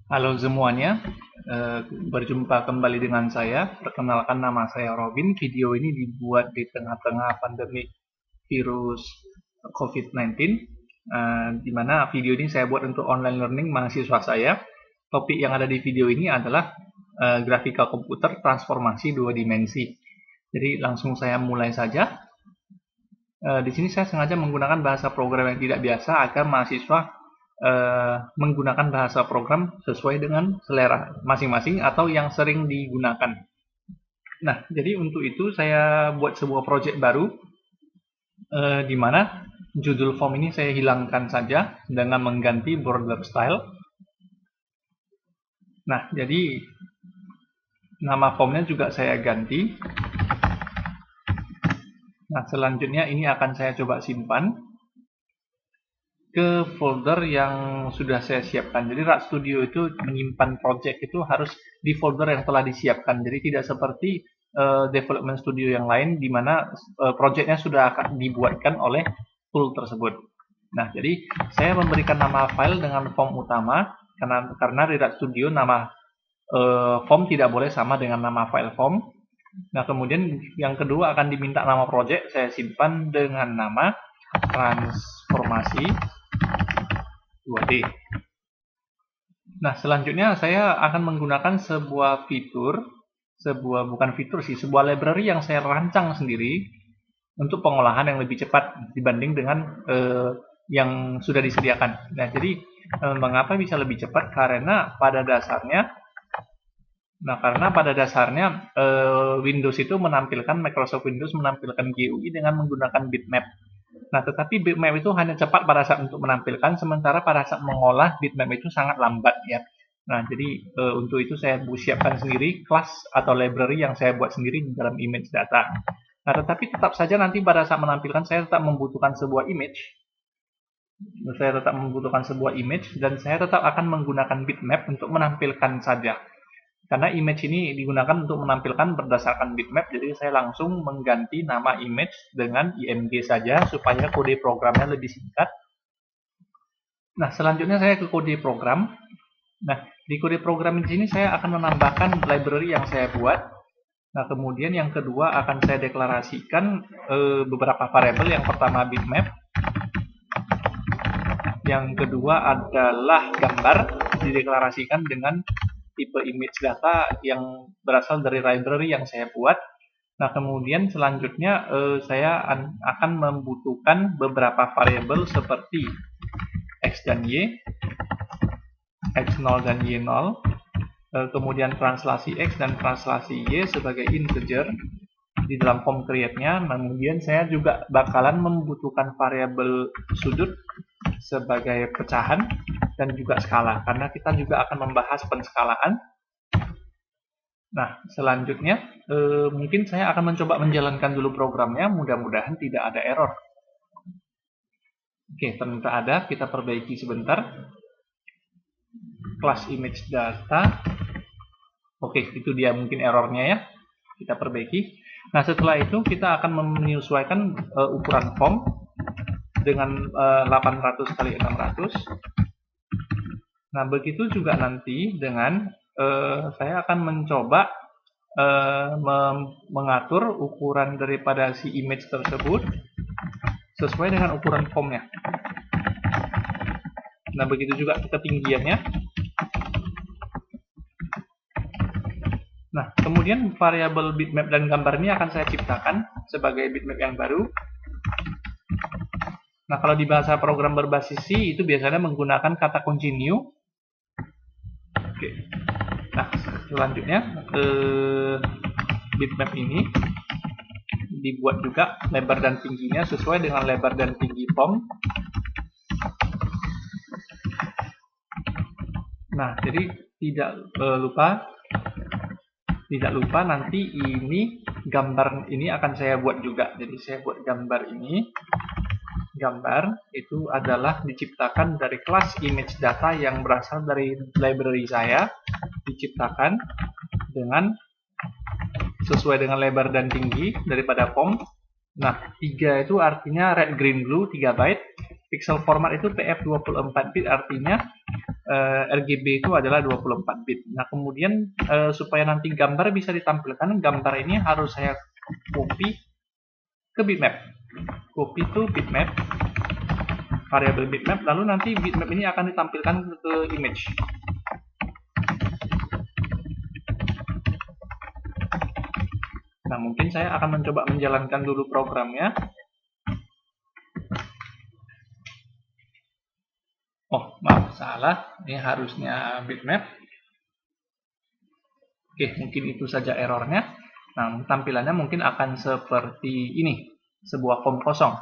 Halo semuanya, berjumpa kembali dengan saya. Perkenalkan, nama saya Robin. Video ini dibuat di tengah-tengah pandemi virus COVID-19, di mana video ini saya buat untuk online learning mahasiswa saya. Topik yang ada di video ini adalah grafika komputer transformasi dua dimensi. Jadi langsung saya mulai saja. Di sini saya sengaja menggunakan bahasa program yang tidak biasa agar mahasiswa menggunakan bahasa program sesuai dengan selera masing-masing atau yang sering digunakan. Nah, jadi untuk itu saya buat sebuah project baru, di mana judul form ini saya hilangkan saja dengan mengganti border style. Nah, jadi nama formnya juga saya ganti. Nah, selanjutnya ini akan saya coba simpan ke folder yang sudah saya siapkan. Jadi RAD Studio itu menyimpan project itu harus di folder yang telah disiapkan. Jadi tidak seperti development studio yang lain di mana projectnya sudah akan dibuatkan oleh tool tersebut. Nah, jadi saya memberikan nama file dengan form utama karena di RAD Studio nama form tidak boleh sama dengan nama file form. Nah, kemudian yang kedua akan diminta nama project, saya simpan dengan nama transformasi 2D. Nah, selanjutnya saya akan menggunakan sebuah library yang saya rancang sendiri untuk pengolahan yang lebih cepat dibanding dengan yang sudah disediakan. Nah, jadi mengapa bisa lebih cepat? Karena pada dasarnya Microsoft Windows menampilkan GUI dengan menggunakan bitmap. Nah, tetapi bitmap itu hanya cepat pada saat untuk menampilkan, sementara pada saat mengolah bitmap itu sangat lambat ya. Nah, jadi untuk itu saya siapkan sendiri kelas atau library yang saya buat sendiri di dalam image data. Nah, tetapi tetap saja nanti pada saat menampilkan saya tetap membutuhkan sebuah image. Dan saya tetap akan menggunakan bitmap untuk menampilkan saja. Karena image ini digunakan untuk menampilkan berdasarkan bitmap, jadi saya langsung mengganti nama image dengan img saja supaya kode programnya lebih singkat. Nah, selanjutnya saya ke kode program. Nah, di kode program di sini saya akan menambahkan library yang saya buat. Nah, kemudian yang kedua akan saya deklarasikan beberapa variabel. Yang pertama bitmap, yang kedua adalah gambar, dideklarasikan dengan tipe image data yang berasal dari library yang saya buat. Nah, kemudian selanjutnya saya akan membutuhkan beberapa variabel seperti x dan y, x0 dan y0, kemudian translasi x dan translasi y sebagai integer di dalam form create-nya. Kemudian saya juga bakalan membutuhkan variabel sudut sebagai pecahan dan juga skala, karena kita juga akan membahas penskalaan. Nah, selanjutnya mungkin saya akan mencoba menjalankan dulu programnya, mudah-mudahan tidak ada error. Oke, ternyata ada, kita perbaiki sebentar. Class image data. Oke, itu dia mungkin errornya ya. Kita perbaiki. Nah, setelah itu kita akan menyesuaikan ukuran form dengan 800 x 600. Nah, begitu juga nanti dengan saya akan mencoba mengatur ukuran daripada si image tersebut sesuai dengan ukuran formnya. Nah, begitu juga ketinggiannya. Nah, kemudian variabel bitmap dan gambar ini akan saya ciptakan sebagai bitmap yang baru. Nah, kalau di bahasa program berbasis C itu biasanya menggunakan kata kunci new. Oke. Nah, selanjutnya bitmap ini dibuat juga lebar dan tingginya sesuai dengan lebar dan tinggi form. Nah, jadi tidak lupa nanti ini gambar ini akan saya buat juga. Jadi saya buat gambar ini. Gambar itu adalah diciptakan dari kelas image data yang berasal dari library saya, diciptakan dengan sesuai dengan lebar dan tinggi daripada form. Nah, 3 itu artinya red green blue 3 byte. Pixel format itu PF 24 bit artinya RGB itu adalah 24 bit. Nah, kemudian supaya nanti gambar bisa ditampilkan, gambar ini harus saya copy ke bitmap. Copy to bitmap, variabel bitmap, lalu nanti bitmap ini akan ditampilkan ke image. Nah, mungkin saya akan mencoba menjalankan dulu programnya. Oh, maaf, salah. Ini harusnya bitmap. Oke, mungkin itu saja errornya. Nah, tampilannya mungkin akan seperti ini, sebuah form kosong.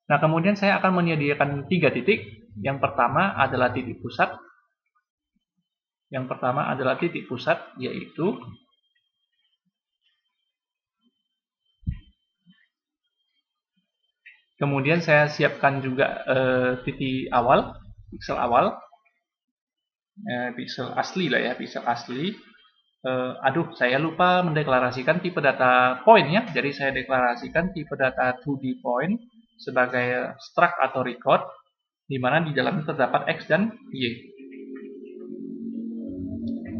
Nah, kemudian saya akan menyediakan 3 titik. Yang pertama adalah titik pusat. Yaitu kemudian saya siapkan juga titik awal, piksel awal, piksel asli lah ya, piksel asli. Saya lupa mendeklarasikan tipe data point ya. Jadi saya deklarasikan tipe data 2D point sebagai struct atau record, di mana di dalamnya terdapat X dan Y.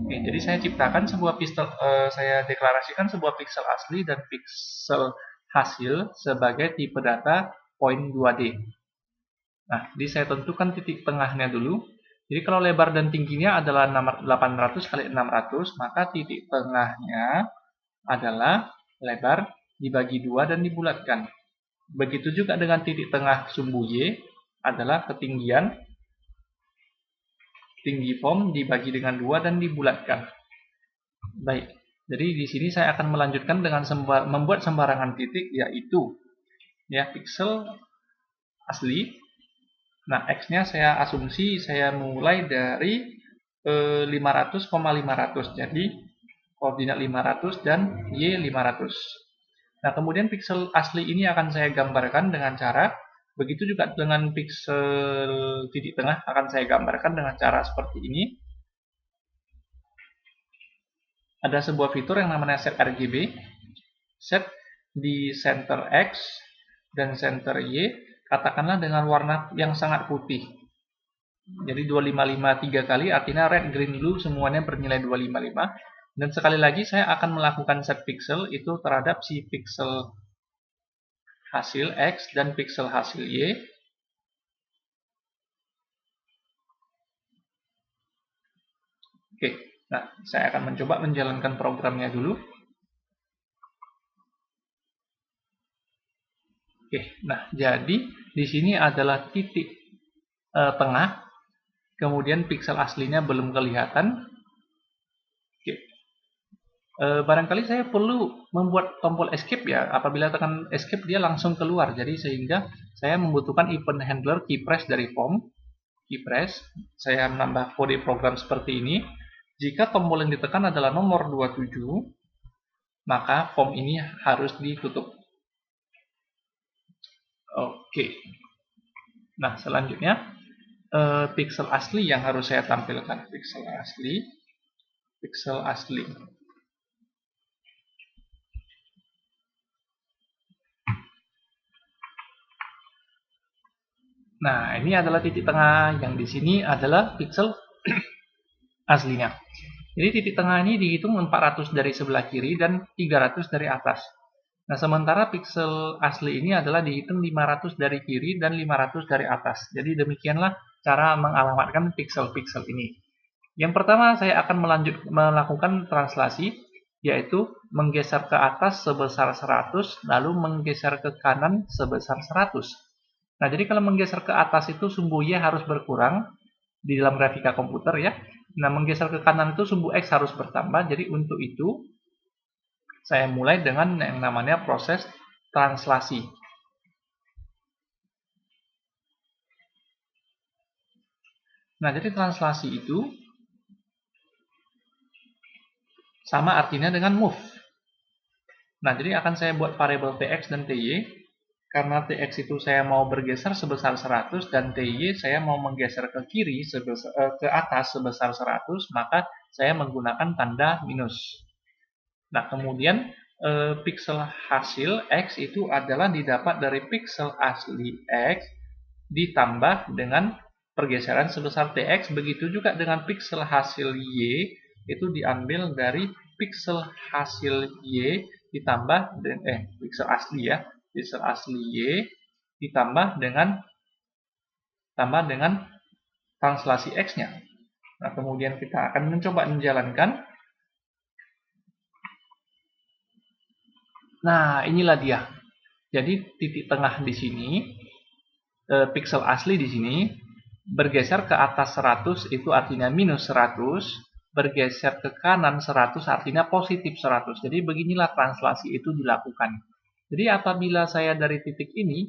Oke, jadi saya ciptakan sebuah piksel, saya deklarasikan sebuah piksel asli dan piksel hasil sebagai tipe data point 2D. Nah, jadi saya tentukan titik tengahnya dulu. Jadi kalau lebar dan tingginya adalah 800 kali 600, maka titik tengahnya adalah lebar dibagi 2 dan dibulatkan. Begitu juga dengan titik tengah sumbu Y adalah ketinggian, tinggi form dibagi dengan 2 dan dibulatkan. Baik, jadi di sini saya akan melanjutkan dengan membuat sembarangan titik, yaitu ya piksel asli. Nah, X-nya saya asumsi saya mulai dari 500,500. Jadi koordinat 500 dan Y 500. Nah, kemudian piksel asli ini akan saya gambarkan dengan cara, begitu juga dengan piksel titik tengah akan saya gambarkan dengan cara seperti ini. Ada sebuah fitur yang namanya set RGB. Set di center X dan center Y, katakanlah dengan warna yang sangat putih. Jadi 255 3 kali, artinya red, green, blue semuanya bernilai 255. Dan sekali lagi saya akan melakukan set pixel itu terhadap si pixel hasil X dan pixel hasil Y. Oke, nah saya akan mencoba menjalankan programnya dulu. Oke, nah jadi di sini adalah titik tengah, kemudian pixel aslinya belum kelihatan. Oke. Barangkali saya perlu membuat tombol escape ya. Apabila tekan escape dia langsung keluar. Jadi sehingga saya membutuhkan event handler keypress dari form. Keypress, saya menambah kode program seperti ini. Jika tombol yang ditekan adalah nomor 27, maka form ini harus ditutup. Oke. Nah, selanjutnya pixel asli yang harus saya tampilkan. Pixel asli. Nah, ini adalah titik tengah, yang di sini adalah pixel aslinya. Jadi titik tengah ini dihitung 400 dari sebelah kiri dan 300 dari atas. Nah, sementara pixel asli ini adalah dihitung 500 dari kiri dan 500 dari atas. Jadi demikianlah cara mengalamatkan pixel-pixel ini. Yang pertama saya akan melakukan translasi, yaitu menggeser ke atas sebesar 100, lalu menggeser ke kanan sebesar 100. Nah, jadi kalau menggeser ke atas itu sumbu Y harus berkurang di dalam grafika komputer ya. Nah, menggeser ke kanan itu sumbu X harus bertambah. Jadi untuk itu saya mulai dengan yang namanya proses translasi. Nah, jadi translasi itu sama artinya dengan move. Nah, jadi akan saya buat variabel tx dan ty. Karena tx itu saya mau bergeser sebesar 100 dan ty saya mau menggeser ke kiri ke atas sebesar 100, maka saya menggunakan tanda minus. Nah, kemudian pixel hasil X itu adalah didapat dari pixel asli X ditambah dengan pergeseran sebesar TX, begitu juga dengan piksel hasil Y itu diambil dari piksel hasil Y ditambah dengan piksel asli ya, piksel asli Y ditambah dengan translasi X-nya. Nah, kemudian kita akan mencoba menjalankan. Nah, inilah dia. Jadi titik tengah di sini, piksel asli di sini bergeser ke atas 100 itu artinya minus 100, bergeser ke kanan 100 artinya positif 100. Jadi beginilah translasi itu dilakukan. Jadi apabila saya dari titik ini,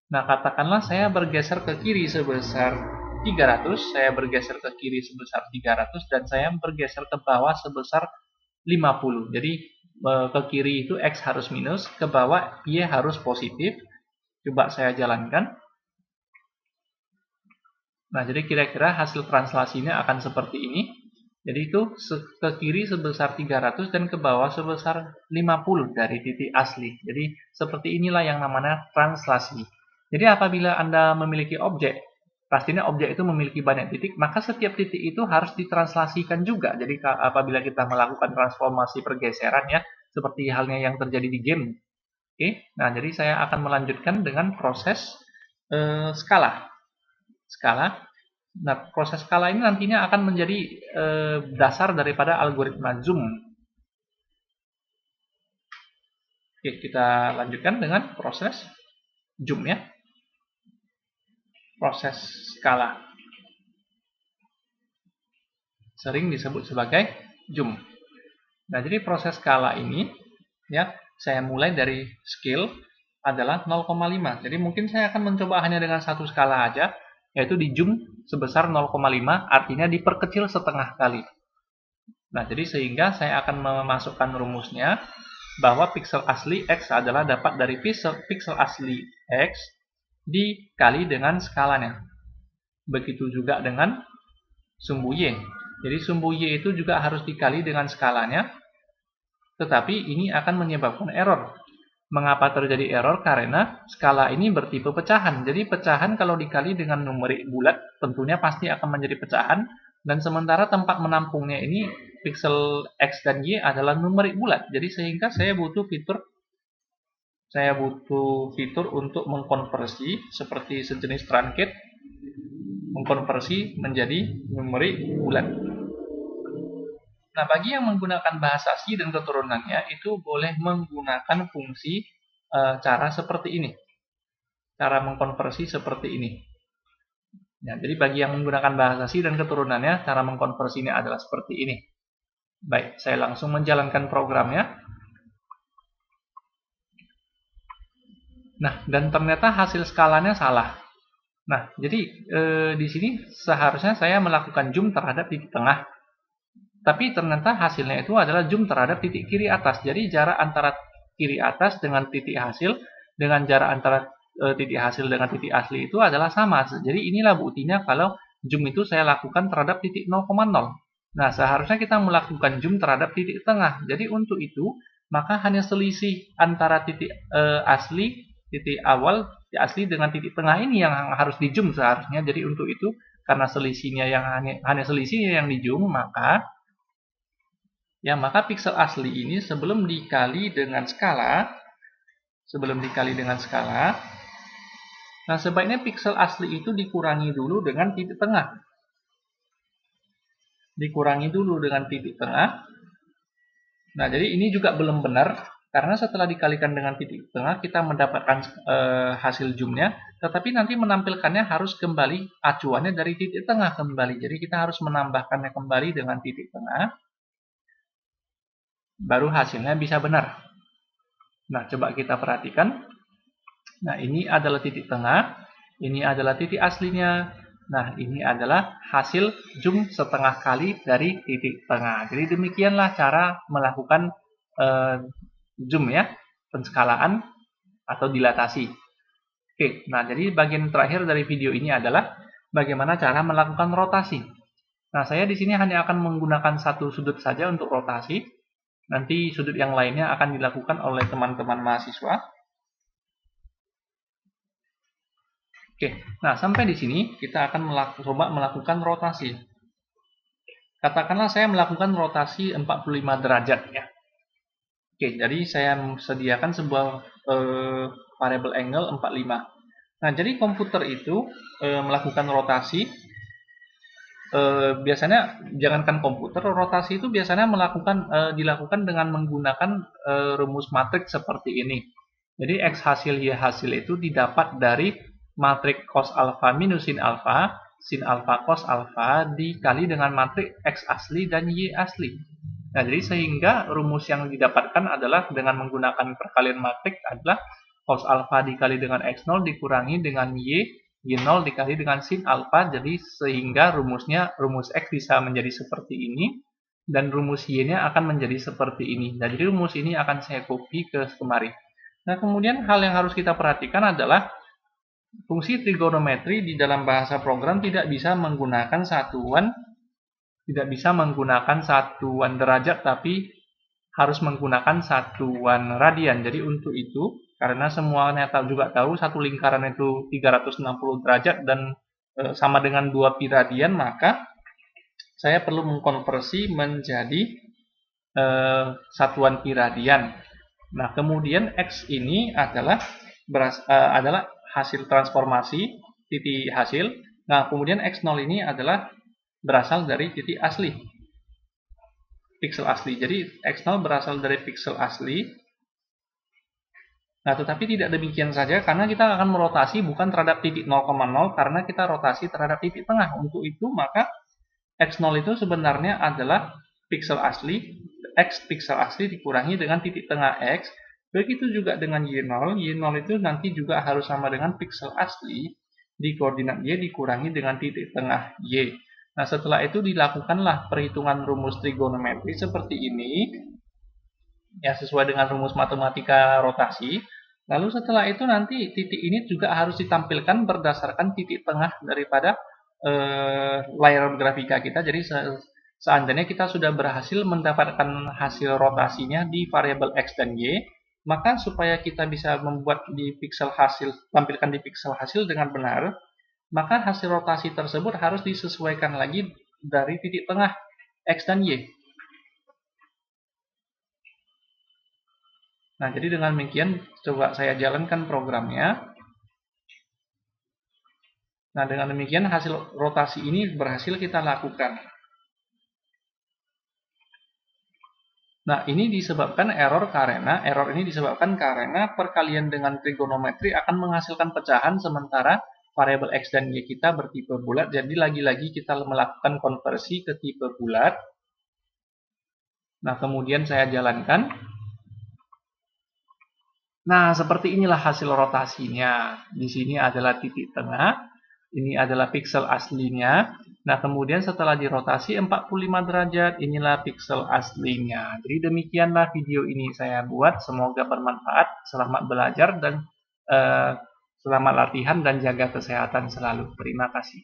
nah katakanlah saya bergeser ke kiri sebesar 300, saya bergeser ke kiri sebesar 300, dan saya bergeser ke bawah sebesar 50. Jadi ke kiri itu X harus minus, ke bawah Y harus positif. Coba saya jalankan. Nah, jadi kira-kira hasil translasinya akan seperti ini. Jadi itu ke kiri sebesar 300 dan ke bawah sebesar 50 dari titik asli. Jadi seperti inilah yang namanya translasi. Jadi apabila Anda memiliki objek, pastinya objek itu memiliki banyak titik, maka setiap titik itu harus ditranslasikan juga. Jadi apabila kita melakukan transformasi pergeseran ya, seperti halnya yang terjadi di game. Oke, nah jadi saya akan melanjutkan dengan proses skala. Nah, proses skala ini nantinya akan menjadi dasar daripada algoritma zoom. Oke, kita lanjutkan dengan proses zoom ya. Proses skala. Sering disebut sebagai zoom. Nah, jadi proses skala ini ya, saya mulai dari scale adalah 0,5. Jadi mungkin saya akan mencoba hanya dengan satu skala aja, yaitu di zoom sebesar 0,5, artinya diperkecil setengah kali. Nah, jadi sehingga saya akan memasukkan rumusnya bahwa piksel asli X adalah dapat dari piksel asli X dikali dengan skalanya. Begitu juga dengan sumbu Y. Jadi sumbu Y itu juga harus dikali dengan skalanya, tetapi ini akan menyebabkan error. Mengapa terjadi error? Karena skala ini bertipe pecahan. Jadi pecahan kalau dikali dengan numerik bulat tentunya pasti akan menjadi pecahan, dan sementara tempat menampungnya ini piksel X dan Y adalah numerik bulat. Jadi sehingga saya butuh fitur untuk mengkonversi seperti sejenis truncat, mengkonversi menjadi numerik bulat. Nah, bagi yang menggunakan bahasa C dan keturunannya, itu boleh menggunakan fungsi cara seperti ini. Cara mengkonversi seperti ini. Ya, jadi bagi yang menggunakan bahasa C dan keturunannya, cara mengkonversinya adalah seperti ini. Baik, saya langsung menjalankan programnya. Nah, dan ternyata hasil skalanya salah. Nah, jadi di sini seharusnya saya melakukan zoom terhadap titik tengah. Tapi ternyata hasilnya itu adalah zoom terhadap titik kiri atas. Jadi jarak antara kiri atas dengan titik hasil dengan jarak antara titik hasil dengan titik asli itu adalah sama. Jadi inilah buktinya kalau zoom itu saya lakukan terhadap titik 0,0. Nah, seharusnya kita melakukan zoom terhadap titik tengah. Jadi untuk itu, maka hanya selisih antara titik asli, titik awal, titik asli dengan titik tengah ini yang harus di zoom seharusnya. Jadi untuk itu, karena selisihnya yang hanya selisihnya yang di zoom, maka piksel asli ini sebelum dikali dengan skala, nah sebaiknya piksel asli itu dikurangi dulu dengan titik tengah. Nah, jadi ini juga belum benar, karena setelah dikalikan dengan titik tengah, kita mendapatkan hasil zoomnya, tetapi nanti menampilkannya harus kembali acuannya dari titik tengah kembali. Jadi kita harus menambahkannya kembali dengan titik tengah, baru hasilnya bisa benar. Nah, coba kita perhatikan. Nah, ini adalah titik tengah, ini adalah titik aslinya. Nah, ini adalah hasil zoom setengah kali dari titik tengah. Jadi demikianlah cara melakukan zoom ya, penskalaan atau dilatasi. Oke, nah jadi bagian terakhir dari video ini adalah bagaimana cara melakukan rotasi. Nah, saya di sini hanya akan menggunakan satu sudut saja untuk rotasi. Nanti sudut yang lainnya akan dilakukan oleh teman-teman mahasiswa. Oke, nah sampai di sini kita akan coba melakukan rotasi. Katakanlah saya melakukan rotasi 45 derajat ya. Oke, jadi saya sediakan sebuah variable angle 45. Nah, jadi komputer itu melakukan rotasi. Biasanya jangankan komputer, rotasi itu biasanya dilakukan dengan menggunakan rumus matriks seperti ini. Jadi X hasil Y hasil itu didapat dari matriks cos alpha minus sin alpha cos alpha dikali dengan matriks X asli dan Y asli. Nah, jadi sehingga rumus yang didapatkan adalah dengan menggunakan perkalian matriks adalah cos alpha dikali dengan X0 dikurangi dengan Y0 dikali dengan sin alpha, jadi sehingga rumus X bisa menjadi seperti ini dan rumus Y-nya akan menjadi seperti ini. Nah, jadi rumus ini akan saya copy ke kemari. Nah, kemudian hal yang harus kita perhatikan adalah fungsi trigonometri di dalam bahasa program tidak bisa menggunakan satuan derajat, tapi harus menggunakan satuan radian. Jadi untuk itu, karena semuanya juga tahu satu lingkaran itu 360 derajat dan sama dengan 2 pi radian, maka saya perlu mengkonversi menjadi satuan pi radian. Nah, kemudian X ini adalah hasil transformasi titik hasil. Nah, kemudian X0 ini adalah berasal dari titik asli, pixel asli. Jadi X0 berasal dari pixel asli. Nah, tetapi tidak demikian saja karena kita akan merotasi bukan terhadap titik 0,0 karena kita rotasi terhadap titik tengah. Untuk itu maka X0 itu sebenarnya adalah pixel asli, X pixel asli dikurangi dengan titik tengah X. Begitu juga dengan Y0. Y0 itu nanti juga harus sama dengan pixel asli di koordinat Y dikurangi dengan titik tengah Y. Nah, setelah itu dilakukanlah perhitungan rumus trigonometri seperti ini, ya sesuai dengan rumus matematika rotasi. Lalu setelah itu nanti titik ini juga harus ditampilkan berdasarkan titik tengah daripada layar grafika kita. Jadi seandainya kita sudah berhasil mendapatkan hasil rotasinya di variabel X dan Y, maka supaya kita bisa membuat di pixel hasil, tampilkan di pixel hasil dengan benar, maka hasil rotasi tersebut harus disesuaikan lagi dari titik tengah X dan Y. Nah, jadi dengan demikian coba saya jalankan programnya. Nah, dengan demikian hasil rotasi ini berhasil kita lakukan. Nah, ini disebabkan error ini disebabkan karena perkalian dengan trigonometri akan menghasilkan pecahan sementara variabel X dan Y kita bertipe bulat. Jadi lagi-lagi kita melakukan konversi ke tipe bulat. Nah, kemudian saya jalankan. Nah, seperti inilah hasil rotasinya. Di sini adalah titik tengah. Ini adalah pixel aslinya. Nah, kemudian setelah dirotasi 45 derajat, inilah pixel aslinya. Jadi demikianlah video ini saya buat. Semoga bermanfaat. Selamat belajar dan selamat latihan dan jaga kesehatan selalu. Terima kasih.